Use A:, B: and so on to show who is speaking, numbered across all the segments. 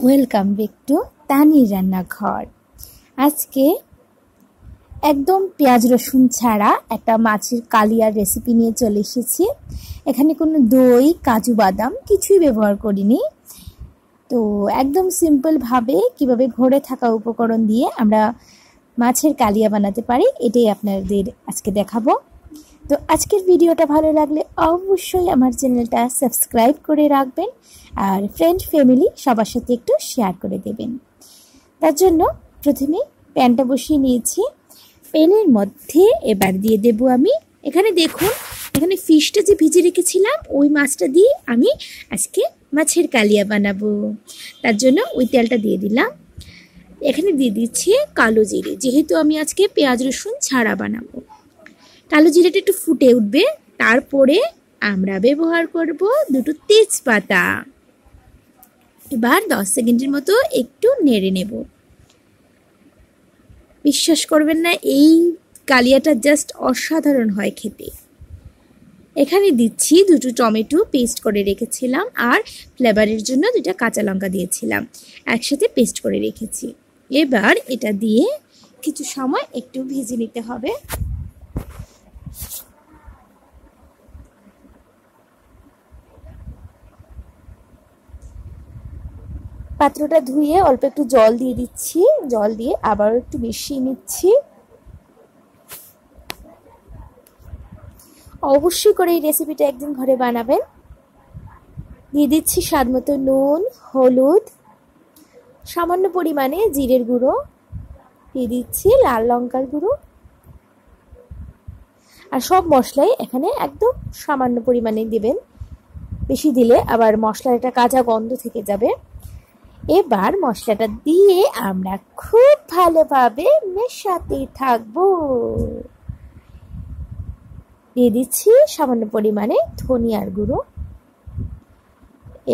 A: Welcome back to তানির রান্নাঘর। আজকে একদম পেঁয়াজ রসুন ছাড়া একটা মাছের কালিয়ার রেসিপি নিয়ে চলে এসেছি। এখানে কোনো দই, কাজু বাদাম কিছুই ব্যবহার করিনি। তো একদম সিম্পলভাবে কিভাবে ঘরে থাকা উপকরণ দিয়ে আমরা মাছের কালিয়া বানাতে পারি এটাই আপনাদের আজকে দেখাবো। তো আজকের ভিডিওটা ভালো লাগলে অবশ্যই আমার চ্যানেলটা সাবস্ক্রাইব করে রাখবেন আর ফ্রেন্ড ফ্যামিলি সবার সাথে একটু শেয়ার করে দেবেন। তার জন্য প্রথমে প্যানটা বসিয়ে নিয়েছি। প্যানের মধ্যে এবার দিয়ে দেব আমি এখানে দেখুন, এখানে ফিশটা যে ভিজে রেখেছিলাম ওই মাছটা দিয়ে আমি আজকে মাছের কালিয়া বানাবো। তার জন্য ওই তেলটা দিয়ে দিলাম। এখানে দিয়ে দিচ্ছি কালো জিরে, যেহেতু আমি আজকে পেঁয়াজ রসুন ছাড়া বানাবো। কালো জিরাটা একটু ফুটে উঠবে, তারপরে আমরা ব্যবহার করব দুটো তেজপাতা। এবার 10 সেকেন্ডের মতো একটু নেড়ে নেব। বিশ্বাস করবেন না, এই কালিয়াটা জাস্ট অসাধারণ হয় খেতে। এখানে দিচ্ছি দুটো টমেটো পেস্ট করে রেখেছিলাম আর ফ্লেভারের জন্য দুটা কাঁচা লঙ্কা দিয়েছিলাম, একসাথে পেস্ট করে রেখেছি। এবার এটা দিয়ে কিছু সময় একটু ভেজে নিতে হবে। পাত্রটা ধুয়ে অল্প একটু জল দিয়ে দিচ্ছি, জল দিয়ে আবারও একটু মিশিয়ে নিচ্ছি। অবশ্যই করে এই রেসিপিটা একদিন ঘরে বানাবেন। দিয়ে দিচ্ছি স্বাদ মতো নুন, হলুদ, সামান্য পরিমাণে জিরের গুঁড়ো, দিয়ে দিচ্ছি লাল লঙ্কার গুঁড়ো আর সব মশলাই এখানে একদম সামান্য পরিমাণে দিবেন, বেশি দিলে আবার মশলার একটা কাঁচা গন্ধ থেকে যাবে। এবার মশলাটা দিয়ে আমরা খুব ভালোভাবে মেশাতে থাকবো। দিয়ে দিচ্ছি সামান্য পরিমাণে ধনিয়ার গুঁড়ো।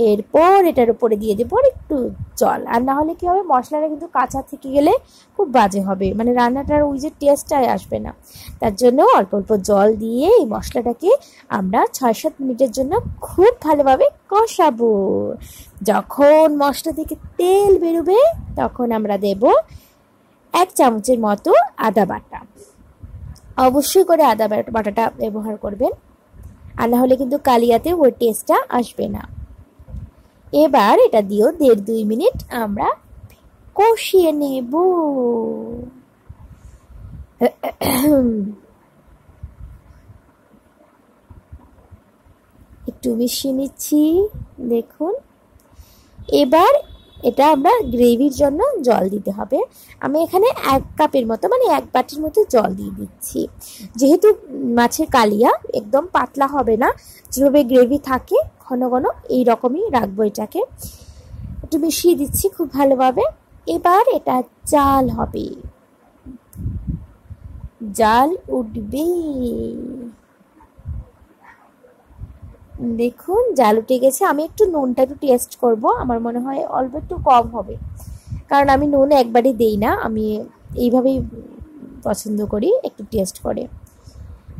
A: এরপর এটার উপরে দিয়ে দেবো একটু জল, আর না হলে কি হবে, মশলাটা কিন্তু কাঁচা থেকে গেলে খুব বাজে হবে, মানে রান্নাটার ওই যে টেস্টটাই আসবে না। তার জন্য অল্প অল্প জল দিয়ে এই মশলাটাকে আমরা 6-7 মিনিটের জন্য খুব ভালোভাবে কষাবো। যখন মশলা থেকে তেল বেরোবে তখন আমরা দেব 1 চামচের মতো আদা বাটা। অবশ্যই করে আদা বাটাটা ব্যবহার করবেন, আর না হলে কিন্তু কালিয়াতে ওই টেস্টটা আসবে না। এবার এটা দিয়েও 1.5-2 মিনিট আমরা কষিয়ে নেব। একটু মিশিয়ে নিচ্ছি, দেখুন। এবার এটা আমরা গ্রেভির জন্য জল দিতে হবে। আমি এখানে 1 কাপের মতো, মানে 1 বাটির মতো জল দিয়ে দিচ্ছি। যেহেতু মাছের কালিয়া একদম পাতলা হবে না, যেভাবে গ্রেভি থাকে ঘন ঘন এই রকমই রাখবো। এটাকে একটু মিশিয়ে দিচ্ছি খুব ভালোভাবে। এবার এটা জাল হবে, জাল উঠবে। দেখুন জাল উঠে গেছে। আমি একটু নুনটা একটু টেস্ট করব, আমার মনে হয় অল্প একটু কম হবে, কারণ আমি নুন একবারই দেই না, আমি এইভাবেই পছন্দ করি একটু টেস্ট করে।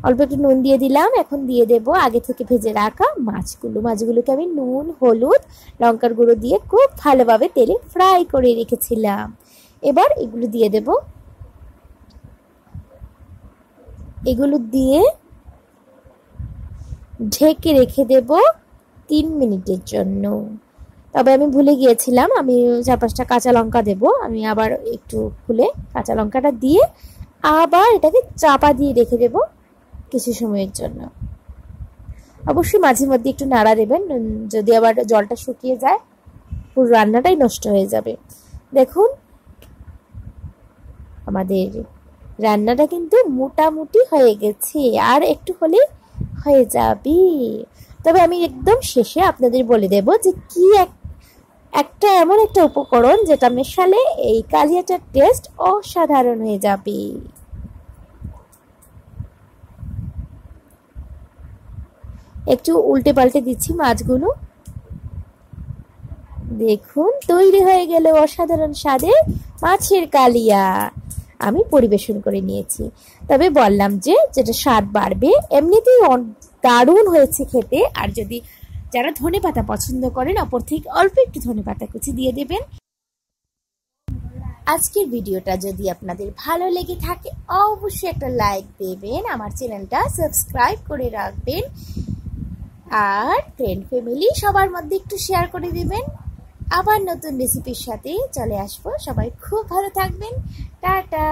A: অল্প একটু নুন দিয়ে দিলাম। এখন দিয়ে দেব আগে থেকে ভেজে রাখা মাছগুলোকে আমি নুন, হলুদ, লঙ্কার গুঁড়ো দিয়ে খুব ভালোভাবে তেলে ফ্রাই করে রেখেছিলাম। এবার এগুলো দিয়ে দেব। এগুলো দিয়ে ঢেকে রেখে দেব 3 মিনিটের জন্য। তবে আমি ভুলে গিয়েছিলাম, আমি 4-5টা কাঁচা লঙ্কা দেব। আমি আবার একটু খুলে কাঁচা লঙ্কাটা দিয়ে আবার এটাকে চাপা দিয়ে রেখে দেব কিছু সময়ের জন্য। অবশ্যই মাঝে মধ্যে একটু নাড়া দেবেন, যদি আবার জলটা শুকিয়ে যায় পুরো রান্নাটাই নষ্ট হয়ে যাবে। দেখুন আমাদের রান্নাটা কিন্তু মোটামুটি হয়ে গেছে, আর একটু হলে হয়ে যাবে। তবে আমি একদম শেষে আপনাদের বলে দেব যে কি একটা এমন একটা উপকরণ যেটা মেশালে এই কালিয়াটার টেস্ট অসাধারণ হয়ে যাবে। একটু উল্টে পাল্টে দিচ্ছি মাছগুলো। দেখুন তৈরি হয়ে গেল অসাধারণ স্বাদের মাছের কালিয়া। আমি পরিবেশন করে নিয়েছি। তবে বললাম যে যেটা স্বাদ বাড়বে, এমনিতেই দারুণ হয়েছে খেতে। আর যদি যারা ধনেপাতা পছন্দ করেন, অপর থেকে অল্প একটু ধনেপাতা কুচি দিয়ে দেবেন। আজকের ভিডিওটা যদি আপনাদের ভালো লেগে থাকে অবশ্যই একটা লাইক দেবেন, আমার চ্যানেলটা সাবস্ক্রাইব করে রাখবেন, আর ফ্রেন্ড ফ্যামিলি সবার মধ্যে একটু শেয়ার করে দিবেন। আবার নতুন রেসিপির সাথে চলে আসবো। সবাই খুব ভালো থাকবেন। টাটা।